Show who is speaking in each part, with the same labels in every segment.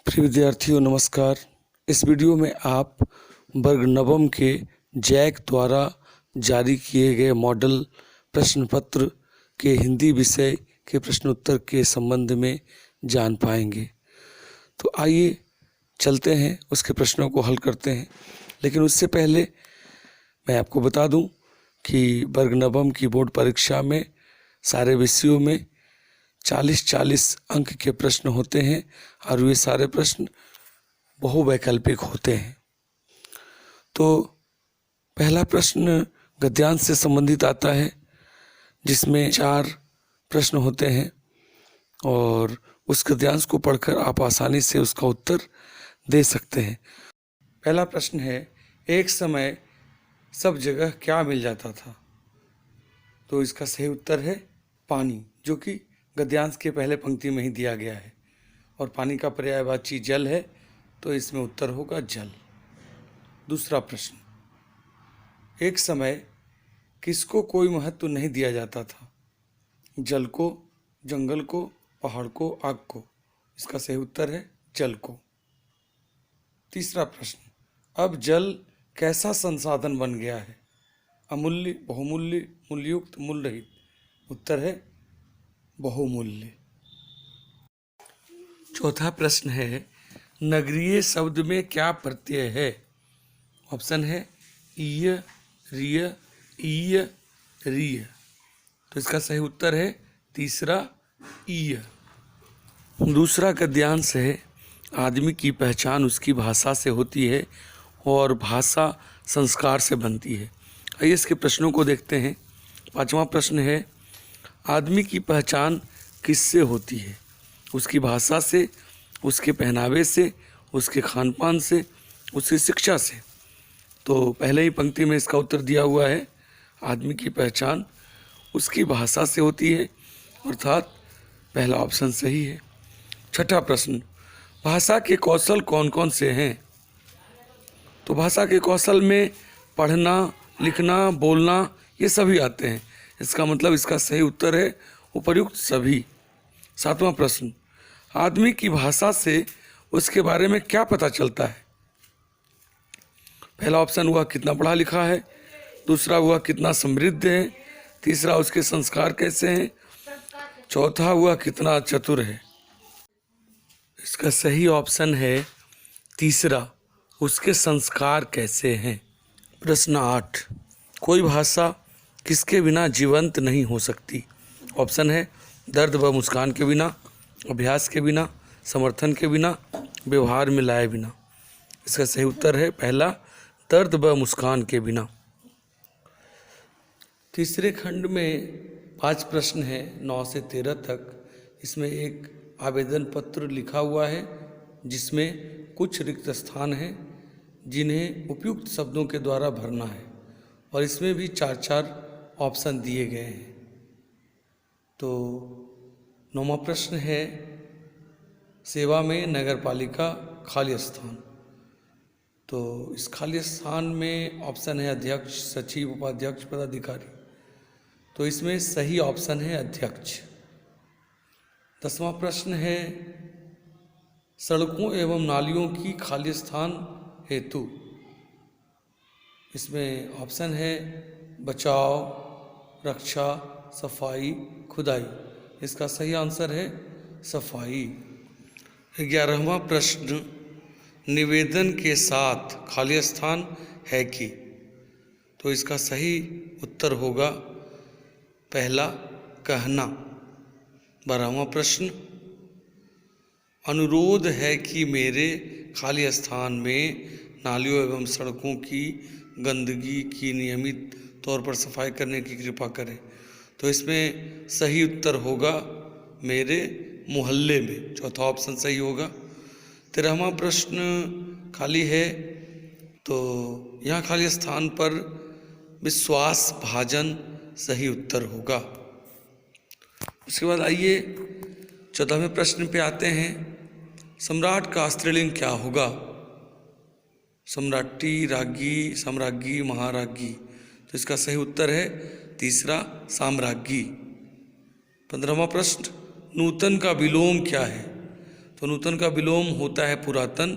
Speaker 1: प्रिय विद्यार्थियों नमस्कार। इस वीडियो में आप वर्ग नवम के जैक द्वारा जारी किए गए मॉडल प्रश्न पत्र के हिंदी विषय के प्रश्न उत्तर के संबंध में जान पाएंगे। तो आइए चलते हैं, उसके प्रश्नों को हल करते हैं। लेकिन उससे पहले मैं आपको बता दूं कि वर्ग नवम की बोर्ड परीक्षा में सारे विषयों में 40-40 अंक के प्रश्न होते हैं और ये सारे प्रश्न बहुवैकल्पिक होते हैं। तो पहला प्रश्न गद्यांश से संबंधित आता है, जिसमें 4 प्रश्न होते हैं और उस गद्यांश को पढ़कर आप आसानी से उसका उत्तर दे सकते हैं। पहला प्रश्न है, एक समय सब जगह क्या मिल जाता था? तो इसका सही उत्तर है पानी, जो कि गद्यांश के पहले पंक्ति में ही दिया गया है और पानी का पर्यायवाची जल है, तो इसमें उत्तर होगा जल। दूसरा प्रश्न, एक समय किसको कोई महत्व नहीं दिया जाता था? जल को, जंगल को, पहाड़ को, आग को? इसका सही उत्तर है जल को। तीसरा प्रश्न, अब जल कैसा संसाधन बन गया है? अमूल्य, बहुमूल्य, मूल्ययुक्त, मूल्य रहित? उत्तर है बहुमूल्य। चौथा प्रश्न है, नगरीय शब्द में क्या प्रत्यय है? ऑप्शन है ईय, रिय, ईय, रिय। तो इसका सही उत्तर है तीसरा ईय। दूसरा गद्यांश है, आदमी की पहचान उसकी भाषा से होती है और भाषा संस्कार से बनती है। आइए इसके प्रश्नों को देखते हैं। पांचवा प्रश्न है, आदमी की पहचान किससे होती है? उसकी भाषा से, उसके पहनावे से, उसके खान पान से, उसकी शिक्षा से? तो पहले ही पंक्ति में इसका उत्तर दिया हुआ है, आदमी की पहचान उसकी भाषा से होती है, अर्थात पहला ऑप्शन सही है। छठा प्रश्न, भाषा के कौशल कौन कौन से हैं? तो भाषा के कौशल में पढ़ना, लिखना, बोलना, ये सभी आते हैं। इसका मतलब इसका सही उत्तर है उपर्युक्त सभी। सातवां प्रश्न, आदमी की भाषा से उसके बारे में क्या पता चलता है? पहला ऑप्शन हुआ कितना पढ़ा लिखा है, दूसरा हुआ कितना समृद्ध है, तीसरा उसके संस्कार कैसे हैं, चौथा हुआ कितना चतुर है। इसका सही ऑप्शन है तीसरा, उसके संस्कार कैसे हैं। प्रश्न 8, कोई भाषा किसके बिना जीवंत नहीं हो सकती? ऑप्शन है दर्द व मुस्कान के बिना, अभ्यास के बिना, समर्थन के बिना, व्यवहार में लाए बिना? इसका सही उत्तर है पहला, दर्द व मुस्कान के बिना। तीसरे खंड में 5 प्रश्न है 9 से 13 तक। इसमें एक आवेदन पत्र लिखा हुआ है, जिसमें कुछ रिक्त स्थान हैं जिन्हें उपयुक्त शब्दों के द्वारा भरना है और इसमें भी 4-4 ऑप्शन दिए गए हैं। तो 9वां प्रश्न है, सेवा में नगरपालिका खाली स्थान। तो इस खाली स्थान में ऑप्शन है अध्यक्ष, सचिव, उपाध्यक्ष, पदाधिकारी। तो इसमें सही ऑप्शन है अध्यक्ष। 10वां प्रश्न है, सड़कों एवं नालियों की खाली स्थान हेतु। इसमें ऑप्शन है बचाव, रक्षा, सफाई, खुदाई। इसका सही आंसर है सफाई। 11वां प्रश्न, निवेदन के साथ खाली स्थान है कि? तो इसका सही उत्तर होगा पहला, कहना। 12वां प्रश्न, अनुरोध है कि मेरे खाली स्थान में नालियों एवं सड़कों की गंदगी की नियमित तौर पर सफाई करने की कृपा करें। तो इसमें सही उत्तर होगा मेरे मोहल्ले में, चौथा ऑप्शन सही होगा। 13वां प्रश्न खाली है, तो यहाँ खाली स्थान पर विश्वास भाजन सही उत्तर होगा। उसके बाद आइए 14वें प्रश्न पे आते हैं, सम्राट का स्त्रीलिंग क्या होगा? सम्राटी, राज्ञी, साम्राज्ञी, महाराज्ञी? तो इसका सही उत्तर है तीसरा, साम्राज्ञी। 15वां प्रश्न, नूतन का विलोम क्या है? तो नूतन का विलोम होता है पुरातन,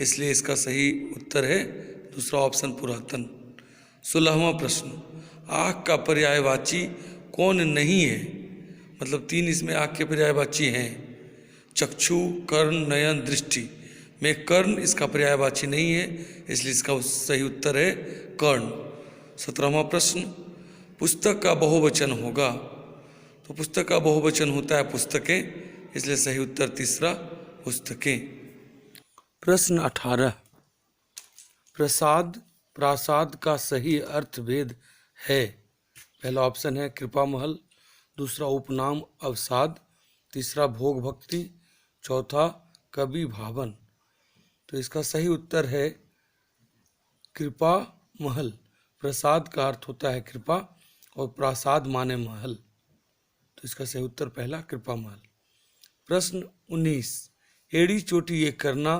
Speaker 1: इसलिए इसका सही उत्तर है दूसरा ऑप्शन पुरातन। 16वां प्रश्न, आँख का पर्यायवाची कौन नहीं है? मतलब 3 इसमें आँख के पर्यायवाची हैं, चक्षु, कर्ण, नयन, दृष्टि में कर्ण इसका पर्यायवाची नहीं है, इसलिए इसका सही उत्तर है कर्ण। 17वां प्रश्न, पुस्तक का बहुवचन होगा, तो पुस्तक का बहुवचन होता है पुस्तकें, इसलिए सही उत्तर तीसरा पुस्तकें। प्रश्न 18, प्रसाद प्रासाद का सही अर्थभेद है? पहला ऑप्शन है कृपा महल, दूसरा उपनाम अवसाद, तीसरा भोग भक्ति, चौथा कवि भावन। तो इसका सही उत्तर है कृपा महल। प्रसाद का अर्थ होता है कृपा और प्रासाद माने महल, तो इसका सही उत्तर पहला कृपा महल। प्रश्न 19, एड़ी चोटी एक करना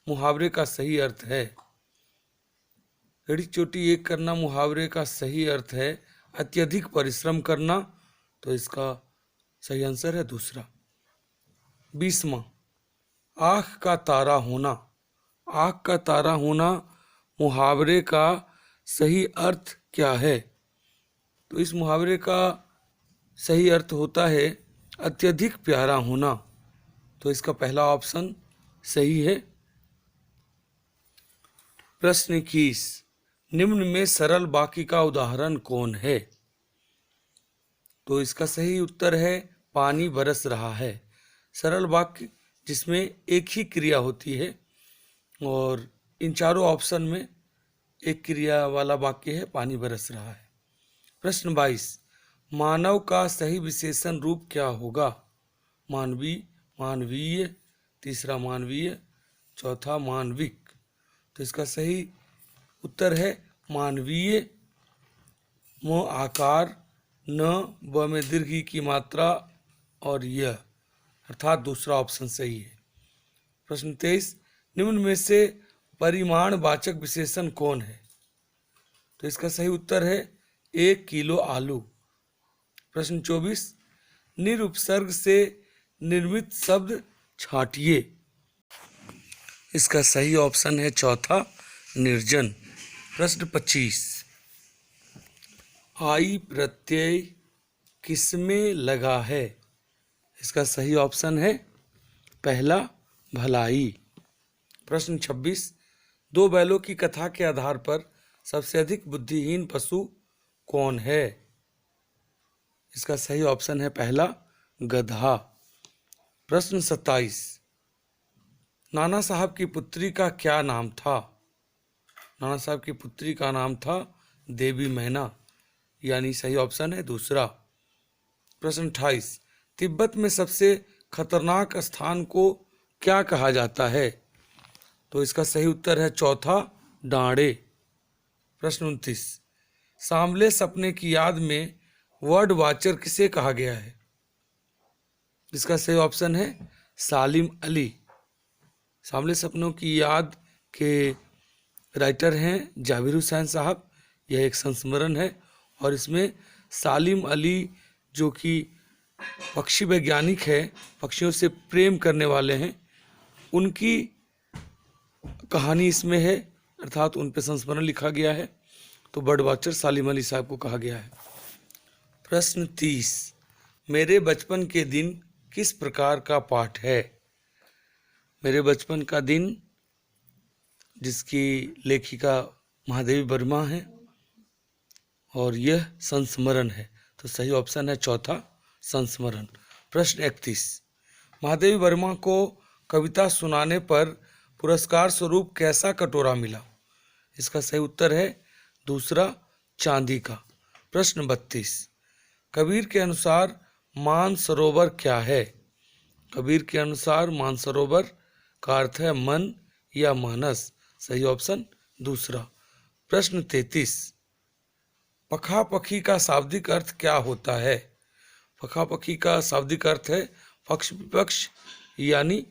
Speaker 1: मुहावरे का सही अर्थ है? एड़ी चोटी एक करना मुहावरे का सही अर्थ है अत्यधिक परिश्रम करना, तो इसका सही आंसर है दूसरा। 20वां, आँख का तारा होना, आँख का तारा होना मुहावरे का सही अर्थ क्या है? तो इस मुहावरे का सही अर्थ होता है अत्यधिक प्यारा होना, तो इसका पहला ऑप्शन सही है। प्रश्न 21, निम्न में सरल वाक्य का उदाहरण कौन है? तो इसका सही उत्तर है पानी बरस रहा है। सरल वाक्य जिसमें एक ही क्रिया होती है, और इन चारों ऑप्शन में एक क्रिया वाला वाक्य है पानी बरस रहा है। प्रश्न 22, मानव का सही विशेषण रूप क्या होगा? मानवीय, मानवीय, तीसरा मानवीय, चौथा मानविक। तो इसका सही उत्तर है मानवीय। म आकार, न ब में दीर्घ की मात्रा और यह, अर्थात दूसरा ऑप्शन सही है। प्रश्न 23, निम्न में से परिमाणवाचक विशेषण कौन है? तो इसका सही उत्तर है 1 किलो आलू। प्रश्न 24, निरुपसर्ग से निर्मित शब्द छांटिए। इसका सही ऑप्शन है चौथा निर्जन। प्रश्न 25, आई प्रत्यय किसमें लगा है? इसका सही ऑप्शन है पहला भलाई। प्रश्न 26, दो बैलों की कथा के आधार पर सबसे अधिक बुद्धिहीन पशु कौन है? इसका सही ऑप्शन है पहला गधा। प्रश्न 27, नाना साहब की पुत्री का क्या नाम था? नाना साहब की पुत्री का नाम था देवी मैना, यानी सही ऑप्शन है दूसरा। प्रश्न 28, तिब्बत में सबसे खतरनाक स्थान को क्या कहा जाता है? तो इसका सही उत्तर है चौथा डांडे। प्रश्न 29, सांवले सपने की याद में वर्ड वाचर किसे कहा गया है? इसका सही ऑप्शन है सालिम अली। सांवले सपनों की याद के राइटर हैं जाबिर हुसैन साहब। यह एक संस्मरण है और इसमें सालिम अली जो कि पक्षी वैज्ञानिक है, पक्षियों से प्रेम करने वाले हैं, उनकी कहानी इसमें है, अर्थात उन पे संस्मरण लिखा गया है, तो बर्ड वाचर सालिम अली साहब को कहा गया है। प्रश्न 30, मेरे बचपन के दिन किस प्रकार का पाठ है? मेरे बचपन का दिन, जिसकी लेखिका महादेवी वर्मा है, और यह संस्मरण है, तो सही ऑप्शन है चौथा संस्मरण। प्रश्न 31, महादेवी वर्मा को कविता सुनाने पर पुरस्कार स्वरूप कैसा कटोरा मिला? इसका सही उत्तर है दूसरा चांदी का। प्रश्न 32, कबीर के अनुसार मानसरोवर क्या है? कबीर के अनुसार मानसरोवर का अर्थ है मन या मानस, सही ऑप्शन दूसरा। प्रश्न 33, पखा पखी का शाब्दिक अर्थ क्या होता है? पखा पखी का शाब्दिक अर्थ है पक्ष विपक्ष, यानी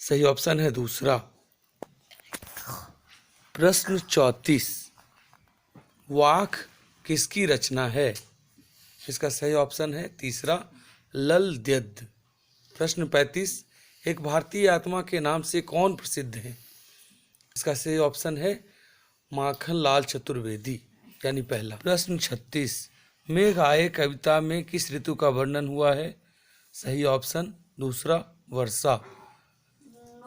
Speaker 1: सही ऑप्शन है दूसरा। प्रश्न 34, वाक किसकी रचना है? इसका सही ऑप्शन है तीसरा लल द्यद्ध। प्रश्न 35, एक भारतीय आत्मा के नाम से कौन प्रसिद्ध है? इसका सही ऑप्शन है माखन लाल चतुर्वेदी, यानी पहला। प्रश्न 36, मेघ आए कविता में किस ऋतु का वर्णन हुआ है? सही ऑप्शन दूसरा, वर्षा।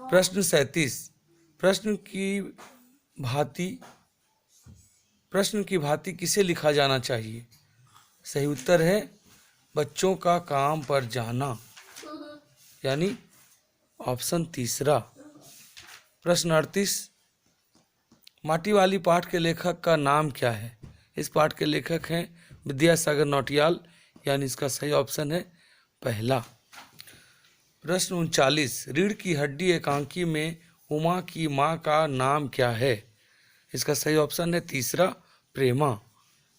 Speaker 1: प्रश्न 37, प्रश्न की भांति किसे लिखा जाना चाहिए? सही उत्तर है बच्चों का काम पर जाना, यानी ऑप्शन तीसरा। प्रश्न 38, माटी वाली पाठ के लेखक का नाम क्या है? इस पाठ के लेखक हैं विद्यासागर नौटियाल, यानी इसका सही ऑप्शन है पहला। प्रश्न 39, रीढ़ की हड्डी एकांकी में उमा की माँ का नाम क्या है? इसका सही ऑप्शन है तीसरा, प्रेमा।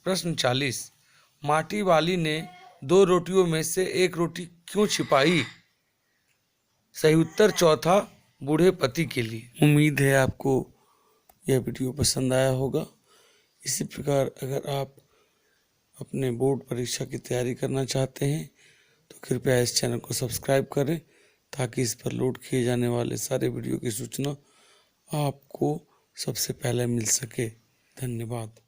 Speaker 1: प्रश्न 40, माटी वाली ने 2 रोटियों में से 1 रोटी क्यों छिपाई? सही उत्तर चौथा, बूढ़े पति के लिए। उम्मीद है आपको यह वीडियो पसंद आया होगा। इसी प्रकार अगर आप अपने बोर्ड परीक्षा की तैयारी करना चाहते हैं तो कृपया इस चैनल को सब्सक्राइब करें, ताकि इस पर लोड किए जाने वाले सारे वीडियो की सूचना आपको सबसे पहले मिल सके। धन्यवाद।